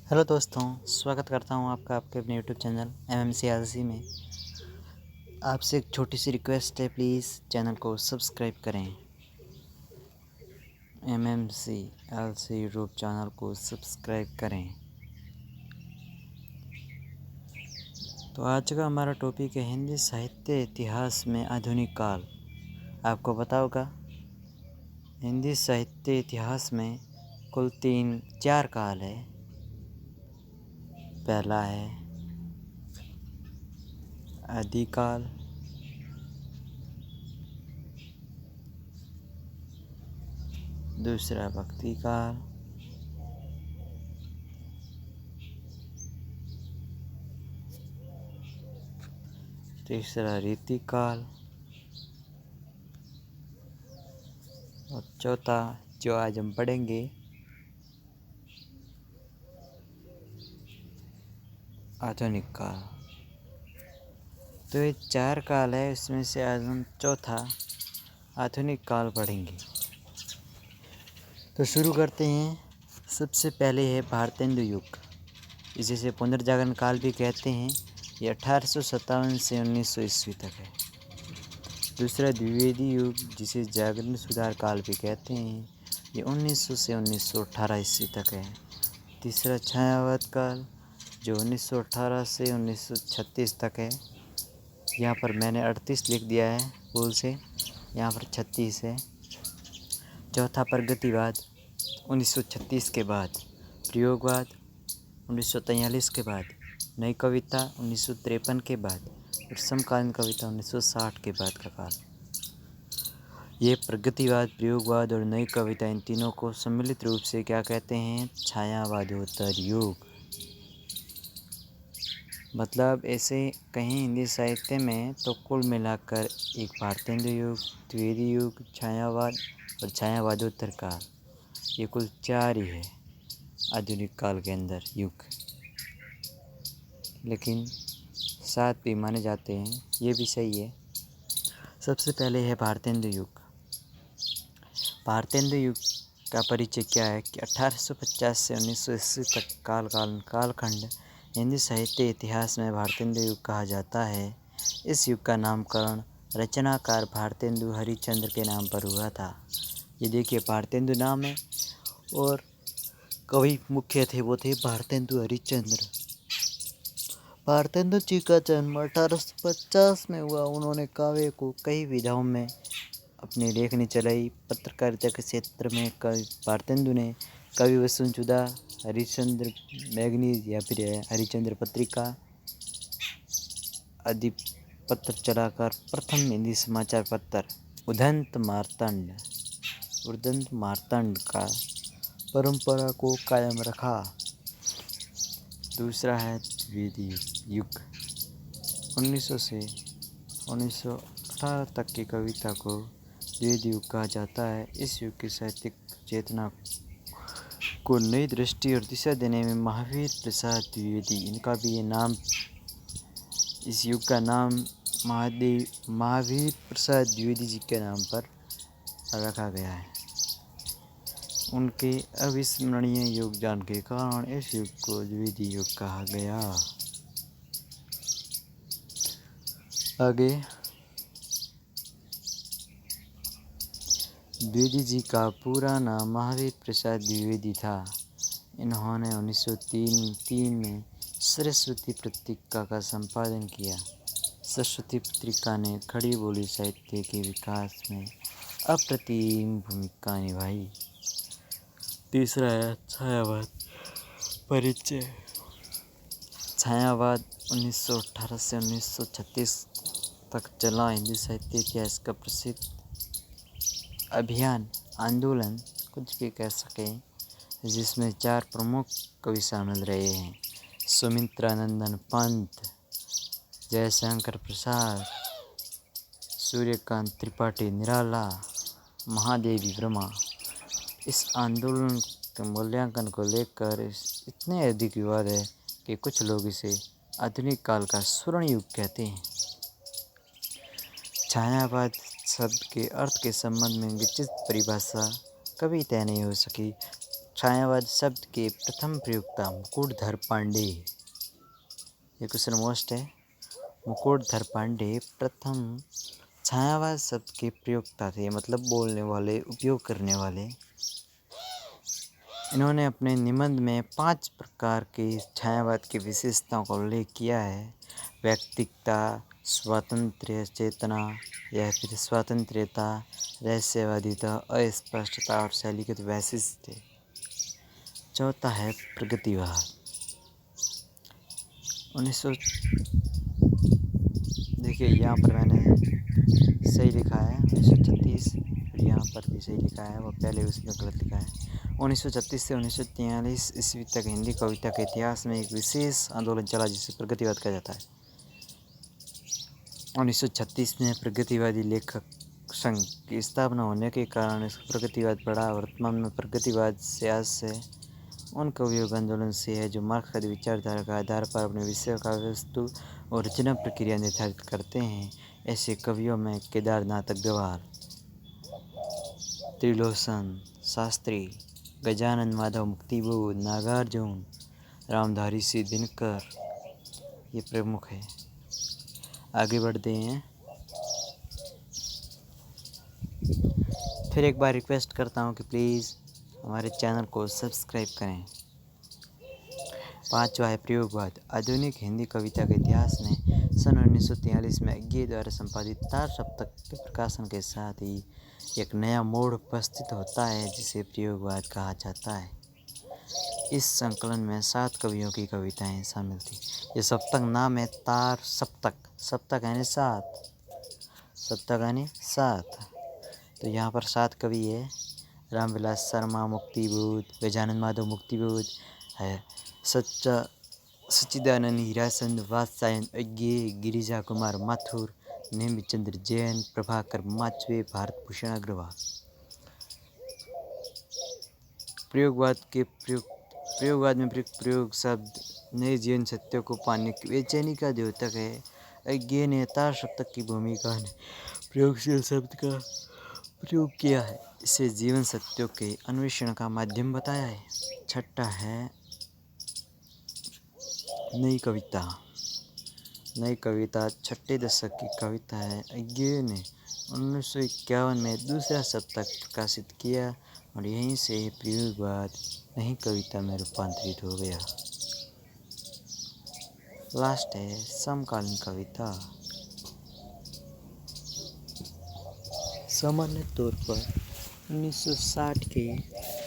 Hello दोस्तों, स्वागत करता हूं आपका आपके अपने यूट्यूब चैनल MMCLC में। आपसे एक छोटी सी रिक्वेस्ट है, प्लीज़ चैनल को सब्सक्राइब करें। MMCLC यूट्यूब चैनल को सब्सक्राइब करें। तो आज का हमारा टॉपिक है हिंदी साहित्य इतिहास में आधुनिक काल। आपको पता होगा हिंदी साहित्य इतिहास में कुल 4 काल है। पहला है आदिकाल, दूसरा भक्ति काल, तीसरा रीति काल और चौथा जो आज हम पढ़ेंगे आधुनिक काल। तो ये 4 काल है, इसमें से आज हम चौथा आधुनिक काल पढ़ेंगे। तो शुरू करते हैं। सबसे पहले है भारतेंदु युग, जिसे पुनर्जागरण काल भी कहते हैं। ये 1857 से 1900 ईस्वी तक है। दूसरा द्विवेदी युग, जिसे जागरण सुधार काल भी कहते हैं। ये 1900 से 1918 ईस्वी तक है। तीसरा छायावाद काल, जो 1918 से 1936 तक है। यहाँ पर मैंने 38 लिख दिया है भूल से, यहाँ पर 36 है। चौथा प्रगतिवाद 1936 के बाद, प्रयोगवाद 1943 के बाद, नई कविता 1953 के बाद और समकालीन कविता 1960 के बाद का काल। ये प्रगतिवाद, प्रयोगवाद और नई कविता, इन तीनों को सम्मिलित रूप से क्या कहते हैं? छायावादोत्तर युग। मतलब ऐसे कहीं हिंदी साहित्य में तो कुल मिलाकर एक भारतेंदु युग, द्विवेदी युग, छायावाद और छायावादोत्तर काल, ये कुल 4 ही है आधुनिक काल के अंदर युग। लेकिन 7 भी माने जाते हैं, ये भी सही है। सबसे पहले है भारतेंदु युग। भारतेंदु युग का परिचय क्या है कि 1850 से 1900 ईस्वी तक कालखंड हिंदी साहित्य इतिहास में भारतेंदु युग कहा जाता है। इस युग का नामकरण रचनाकार भारतेंदु हरिश्चंद्र के नाम पर हुआ था। ये देखिए, भारतेंदु नाम है और कवि मुख्य थे, वो थे भारतेंदु हरिश्चंद्र। भारतेंदु जी का जन्म 1850 में हुआ। उन्होंने काव्य को कई विधाओं में अपनी लेखनी चलाई। पत्रकारिता के क्षेत्र में भारतेंदु ने कवि वसुंधरा, हरिश्चंद्र मैगजीन या फिर हरिश्चंद्र पत्रिका आदि पत्र चलाकर प्रथम हिंदी समाचार पत्र उदंत मार्तंड का परंपरा को कायम रखा। दूसरा है द्विवेदी युग। 1900 से 1918 तक की कविता को द्विवेदी युग कहा जाता है। इस युग की साहित्यिक चेतना को नई दृष्टि और दिशा देने में महावीर प्रसाद द्विवेदी, इनका भी ये नाम, इस युग का नाम महावीर प्रसाद द्विवेदी जी के नाम पर रखा गया है। उनके अविस्मरणीय योगदान के कारण इस युग को द्विवेदी युग कहा गया। आगे द्विवेदी जी का पूरा नाम महावीर प्रसाद द्विवेदी था। इन्होंने 1903 में सरस्वती पत्रिका का संपादन किया। सरस्वती पत्रिका ने खड़ी बोली साहित्य के विकास में अप्रतिम भूमिका निभाई। तीसरा है छायावाद परिचय। छायावाद 1918 से 1936 तक चला हिंदी साहित्य इतिहास का प्रसिद्ध अभियान, आंदोलन, कुछ भी कह सकें, जिसमें 4 प्रमुख कवि शामिल रहे हैं: सुमित्रानंदन पंत, जयशंकर प्रसाद, सूर्यकांत त्रिपाठी निराला, महादेवी वर्मा। इस आंदोलन के मूल्यांकन को लेकर इतने अधिक विवाद है कि कुछ लोग इसे आधुनिक काल का स्वर्ण युग कहते हैं। छायावाद शब्द के अर्थ के संबंध में विचित्र परिभाषा कभी तय नहीं हो सकी। छायावाद शब्द के प्रथम प्रयोक्ता मुकुटधर पांडे। ये क्वेश्चन मोस्ट है। मुकुटधर पांडे प्रथम छायावाद शब्द के प्रयोक्ता थे, मतलब बोलने वाले, उपयोग करने वाले। इन्होंने अपने निबंध में 5 प्रकार के छायावाद की विशेषताओं का उल्लेख किया है। व्यक्तिकता, स्वातंत्र्य चेतना या फिर स्वातंत्र्यता, रहस्यवादिता, अस्पष्टता और शैलीगत वैशिष्ट्य। चौथा है प्रगतिवाद। 1900 देखिए यहाँ पर मैंने सही लिखा है 1936, और यहाँ पर भी सही लिखा है, वो पहले उसमें गलत लिखा है। 1936 से 1943 ईस्वी तक हिंदी कविता के इतिहास में एक विशेष आंदोलन चला जिसे प्रगतिवाद कहा जाता है। 1936 में प्रगतिवादी लेखक संघ की स्थापना होने के कारण इसका प्रगतिवाद बढ़ा। वर्तमान में प्रगतिवाद से उन कवियों का आंदोलन से है जो मार्क्सवादी विचारधारा के आधार पर अपने विषय का वस्तु और रचना प्रक्रिया निर्धारित करते हैं। ऐसे कवियों में केदारनाथ अग्रवाल, त्रिलोचन शास्त्री, गजानन माधव मुक्तिबोध, नागार्जुन, रामधारी सिंह दिनकर ये प्रमुख है। आगे बढ़ते हैं। फिर एक बार रिक्वेस्ट करता हूँ कि प्लीज़ हमारे चैनल को सब्सक्राइब करें। 5वां है प्रयोगवाद। आधुनिक हिंदी कविता के इतिहास में सन 1943 में अज्ञे द्वारा संपादित तार सप्तक के प्रकाशन के साथ ही एक नया मोड़ उपस्थित होता है जिसे प्रयोगवाद कहा जाता है। इस संकलन में 7 कवियों की कविताएं शामिल थी। ये सप्तक नाम है तार सप्तक। सप्तक यानी 7, सप्तक यानी 7। तो यहाँ पर 7 कवि है। रामविलास शर्मा मुक्तिबोध, गजानन माधव मुक्तिबोध है, सच्चिदानंद हीराचंद वात्स्यायन अज्ञे, गिरिजा कुमार माथुर, नेमिचंद्र जैन, प्रभाकर माचवे, भारत भूषण अग्रवाल। प्रयोगवाद में प्रयोग शब्द नए जीवन सत्यों को पाने की बेचैनी का द्योतक है। अज्ञे ने तार सप्तक की भूमिका ने प्रयोगशील शब्द का प्रयोग किया है, इसे जीवन सत्यों के अन्वेषण का माध्यम बताया है। छठा है नई कविता। नई कविता छठे दशक की कविता है। अज्ञे ने 1951 में दूसरा सप्तक प्रकाशित किया और यहीं से प्रयोगवाद नई कविता में रूपांतरित हो गया। लास्ट है समकालीन कविता। सामान्य तौर पर 1960 के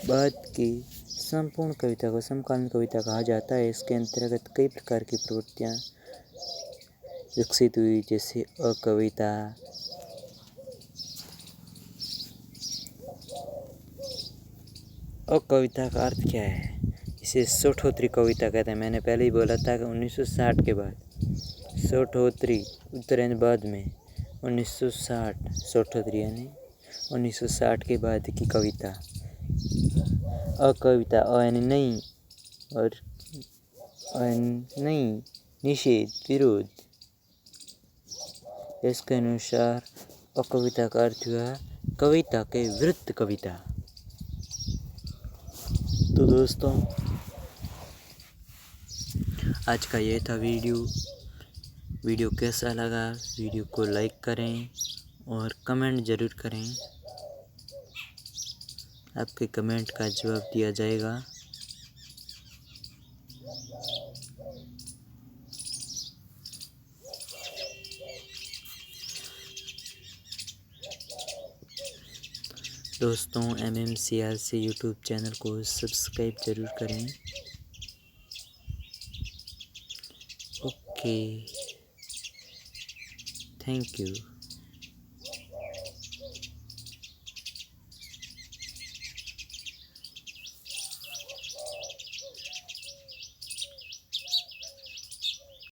बाद की संपूर्ण कविता को समकालीन कविता कहा जाता है। इसके अंतर्गत कई प्रकार की प्रवृत्तियाँ विकसित हुई, जैसे अकविता, अकविता का अर्थ क्या है? इसे सोठोत्री कविता कहते हैं। मैंने पहले ही बोला था कि 1960 के बाद सोठोत्री उत्तरायण बाद में 1960 सोठोत्री यानी 1960 के बाद की कविता। अकविता अ यानी नहीं और नहीं, निषेध, विरोध। इसके अनुसार अकविता का अर्थ हुआ कविता के विरुद्ध कविता। तो दोस्तों आज का ये था वीडियो कैसा लगा? वीडियो को लाइक करें और कमेंट ज़रूर करें। आपके कमेंट का जवाब दिया जाएगा। दोस्तों MMCRC यूट्यूब चैनल को सब्सक्राइब ज़रूर करें। Okay, thank you.